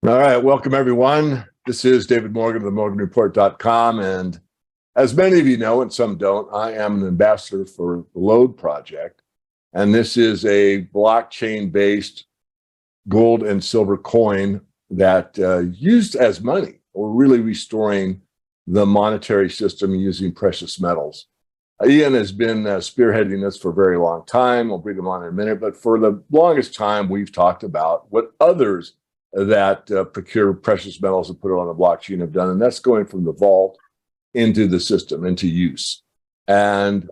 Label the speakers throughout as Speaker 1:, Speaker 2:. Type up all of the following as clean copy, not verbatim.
Speaker 1: All right, welcome everyone. This is David Morgan of the MorganReport.com. And as many of you know, and some don't, I am an ambassador for the LODE project. And this is a blockchain-based gold and silver coin that used as money. We're really restoring the monetary system using precious metals. Ian has been spearheading this for a very long time. I'll bring him on in a minute. But for the longest time, we've talked about what others that procure precious metals and put it on the blockchain have done. And that's going from the vault into the system, into use. And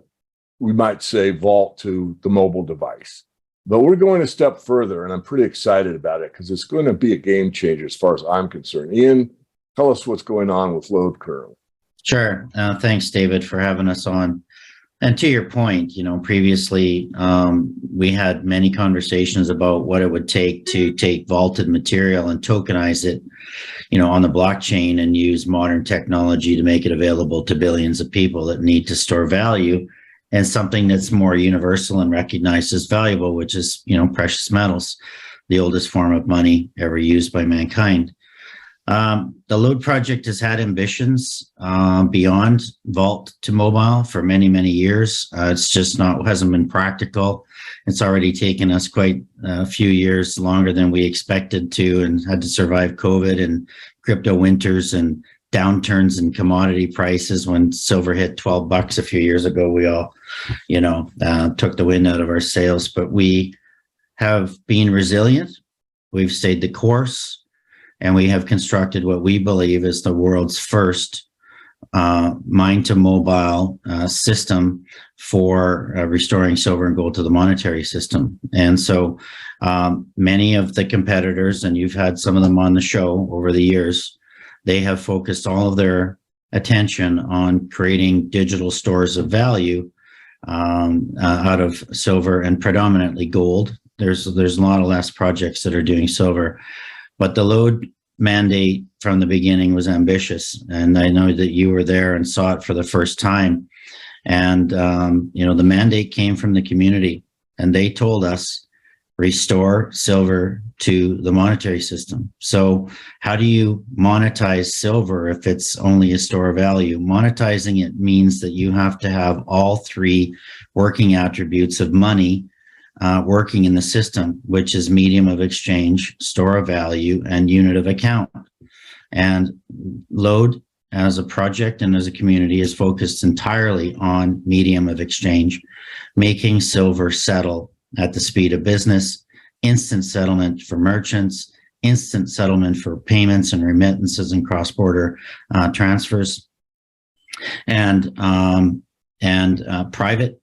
Speaker 1: we might say vault to the mobile device. But we're going a step further, and I'm pretty excited about it because it's going to be a game changer as far as I'm concerned. Ian, tell us what's going on with LODE currently.
Speaker 2: Sure. Thanks, David, for having us on. And to your point, previously we had many conversations about what it would take to take vaulted material and tokenize it, on the blockchain and use modern technology to make it available to billions of people that need to store value and something that's more universal and recognized as valuable, which is, precious metals, the oldest form of money ever used by mankind. The LODE project has had ambitions beyond vault to mobile for many, many years. It's just hasn't been practical. It's already taken us quite a few years longer than we expected to, and had to survive COVID and crypto winters and downturns in commodity prices. When silver hit $12 a few years ago, we all, took the wind out of our sails. But we have been resilient. We've stayed the course. And we have constructed what we believe is the world's first mine-to-mobile system for restoring silver and gold to the monetary system. And so many of the competitors, and you've had some of them on the show over the years, they have focused all of their attention on creating digital stores of value out of silver and predominantly gold. There's a lot of less projects that are doing silver. But the LODE mandate from the beginning was ambitious. And I know that you were there and saw it for the first time. And, the mandate came from the community. And they told us, restore silver to the monetary system. So how do you monetize silver if it's only a store of value? Monetizing it means that you have to have all three working attributes of money working in the system, which is medium of exchange, store of value, and unit of account. And LODE, as a project and as a community, is focused entirely on medium of exchange, making silver settle at the speed of business, instant settlement for merchants, instant settlement for payments and remittances and cross-border transfers, and private,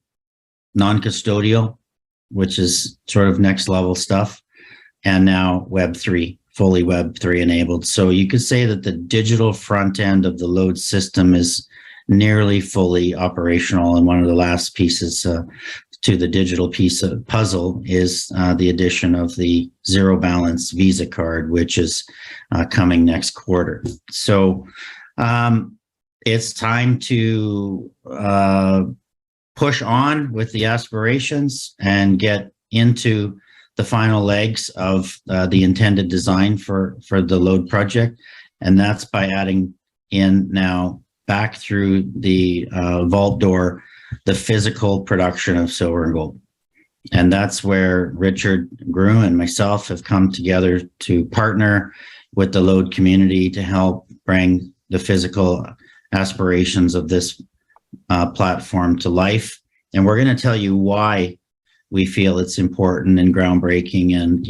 Speaker 2: non-custodial, which is sort of next level stuff, and now Web3, fully Web3 enabled. So you could say that the digital front end of the LODE system is nearly fully operational. And one of the last pieces to the digital piece of puzzle is the addition of the zero balance Visa card, which is coming next quarter. So it's time to push on with the aspirations and get into the final legs of the intended design for the LODE project. And that's by adding in now back through the vault door, the physical production of silver and gold. And that's where Richard Grew and myself have come together to partner with the LODE community to help bring the physical aspirations of this platform to life. And we're going to tell you why we feel it's important and groundbreaking and,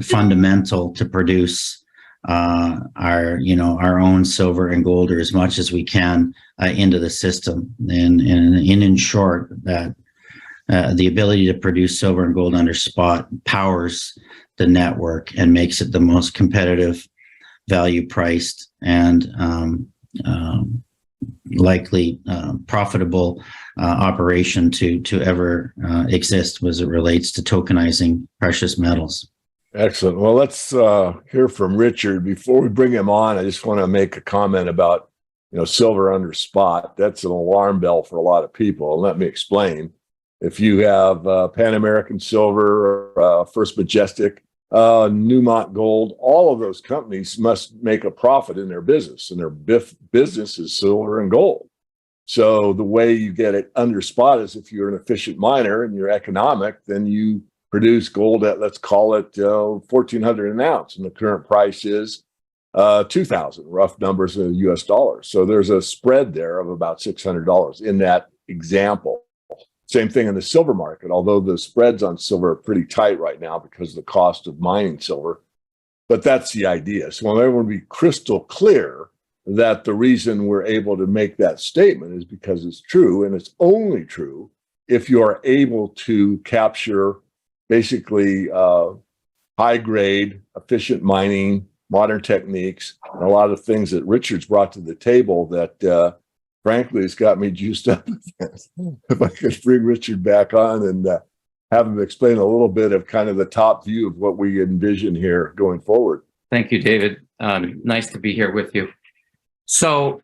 Speaker 2: fundamental to produce our own silver and gold, or as much as we can into the system. And in short, that the ability to produce silver and gold under spot powers the network and makes it the most competitive, value priced, and likely profitable operation to ever exist as it relates to tokenizing precious metals.
Speaker 1: Excellent. Well, let's hear from Richard. Before we bring him on, I just want to make a comment about, silver under spot. That's an alarm bell for a lot of people. And let me explain. If you have Pan American Silver, First Majestic, Newmont Gold, all of those companies must make a profit in their business, and their business is silver and gold. So the way you get it under spot is if you're an efficient miner and you're economic, then you produce gold at, let's call it 1,400 an ounce, and the current price is 2,000, rough numbers in US dollars. So there's a spread there of about $600 in that example. Same thing in the silver market, although the spreads on silver are pretty tight right now because of the cost of mining silver. But that's the idea. So I want to be crystal clear that the reason we're able to make that statement is because it's true, and it's only true if you are able to capture basically high grade, efficient mining, modern techniques, and a lot of things that Richard's brought to the table that frankly has got me juiced up. If I could bring Richard back on and have him explain a little bit of kind of the top view of what we envision here going forward.
Speaker 3: Thank you, David. Nice to be here with you. So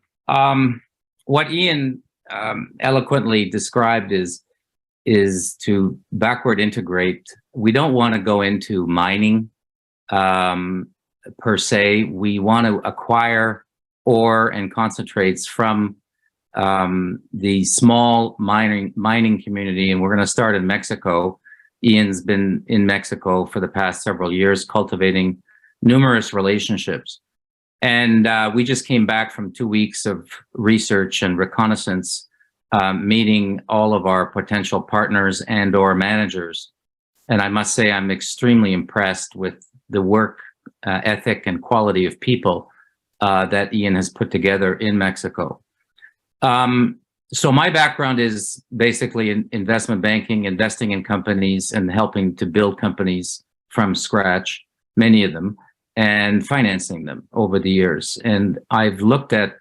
Speaker 3: what Ian eloquently described is to backward integrate. We don't want to go into mining per se. We want to acquire ore and concentrates from the small mining community, and we're going to start in Mexico. Ian's been in Mexico for the past several years, cultivating numerous relationships. And we just came back from 2 weeks of research and reconnaissance, meeting all of our potential partners and or managers. And I must say, I'm extremely impressed with the work ethic and quality of people that Ian has put together in Mexico. So my background is basically in investment banking, investing in companies and helping to build companies from scratch, many of them, and financing them over the years. And I've looked at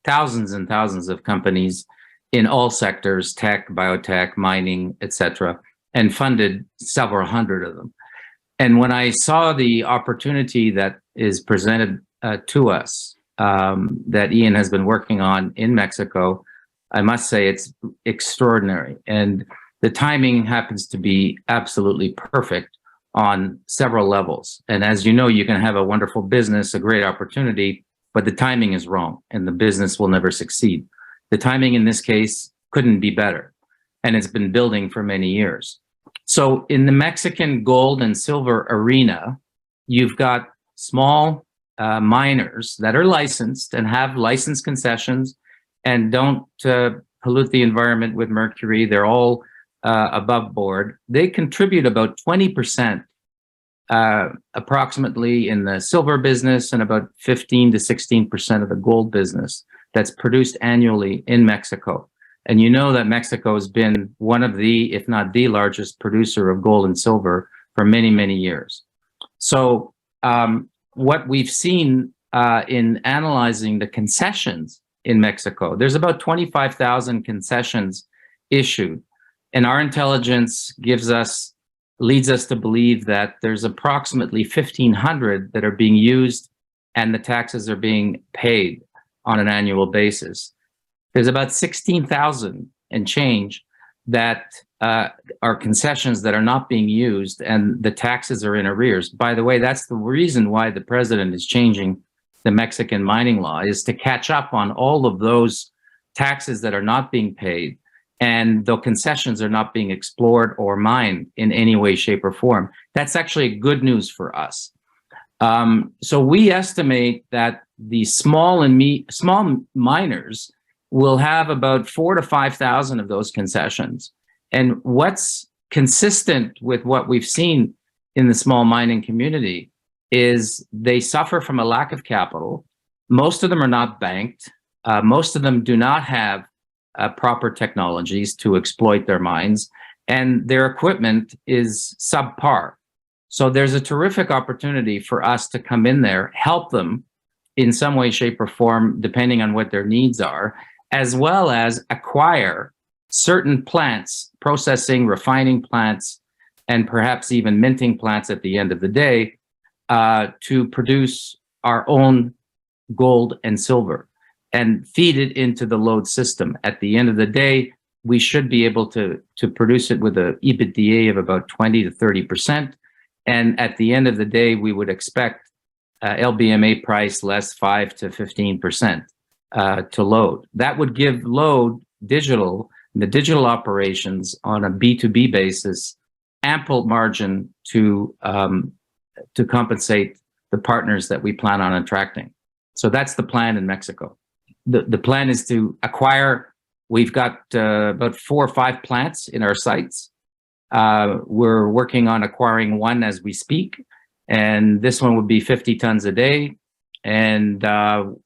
Speaker 3: thousands and thousands of companies in all sectors, tech, biotech, mining, etc., and funded several hundred of them. And when I saw the opportunity that is presented to us, that Ian has been working on in Mexico, I must say it's extraordinary. And the timing happens to be absolutely perfect on several levels. And as you know, you can have a wonderful business, a great opportunity, but the timing is wrong and the business will never succeed. The timing in this case couldn't be better. And it's been building for many years. So in the Mexican gold and silver arena, you've got small miners that are licensed and have license concessions and don't pollute the environment with mercury. They're all above board. They contribute about 20% approximately in the silver business and about 15 to 16% of the gold business that's produced annually in Mexico. And you know that Mexico has been one of the, if not the largest producer of gold and silver for many, many years. So what we've seen in analyzing the concessions in Mexico, there's about 25,000 concessions issued. And our intelligence leads us to believe that there's approximately 1,500 that are being used and the taxes are being paid on an annual basis. There's about 16,000 and change that are concessions that are not being used and the taxes are in arrears. By the way, that's the reason why the president is changing the Mexican mining law, is to catch up on all of those taxes that are not being paid and the concessions are not being explored or mined in any way, shape, or form. That's actually good news for us. So we estimate that the small miners will have about 4,000 to 5,000 of those concessions. And what's consistent with what we've seen in the small mining community is they suffer from a lack of capital. Most of them are not banked. Most of them do not have proper technologies to exploit their mines, and their equipment is subpar. So there's a terrific opportunity for us to come in there, help them in some way, shape, or form, depending on what their needs are, as well as acquire certain plants, processing, refining plants, and perhaps even minting plants at the end of the day, to produce our own gold and silver and feed it into the LODE system. At the end of the day, we should be able to produce it with an EBITDA of about 20 to 30%. And at the end of the day, we would expect LBMA price less 5 to 15% to LODE. That would give LODE digital, the digital operations on a B2B basis, ample margin to compensate the partners that we plan on attracting. So that's the plan in Mexico. The plan is to acquire. We've got about 4 or 5 plants in our sites. We're working on acquiring one as we speak, and this one would be 50 tons a day. And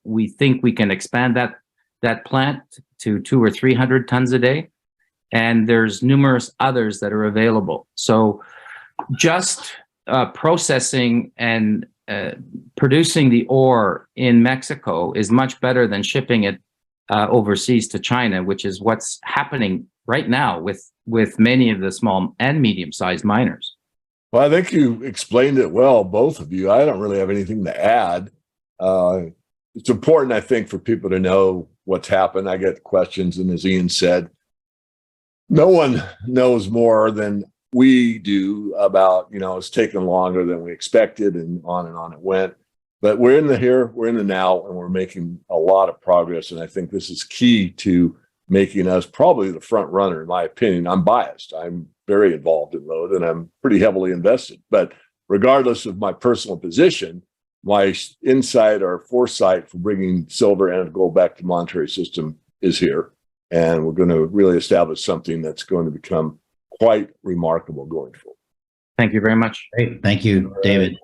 Speaker 3: we think we can expand that plant to 200 or 300 tons a day. And there's numerous others that are available. So just processing and producing the ore in Mexico is much better than shipping it overseas to China, which is what's happening right now with many of the small and medium-sized miners.
Speaker 1: Well, I think you explained it well, both of you. I don't really have anything to add. It's important, I think, for people to know what's happened. I get questions, and as Ian said, no one knows more than we do about, it's taken longer than we expected, and on it went. But we're in the here, we're in the now, and we're making a lot of progress. And I think this is key to making us probably the front runner, in my opinion. I'm biased. I'm very involved in LODE, and I'm pretty heavily invested. But regardless of my personal position, my insight or foresight for bringing silver and gold back to the monetary system is here. And we're going to really establish something that's going to become quite remarkable going forward.
Speaker 3: Thank you very much.
Speaker 2: Great. Thank you, David.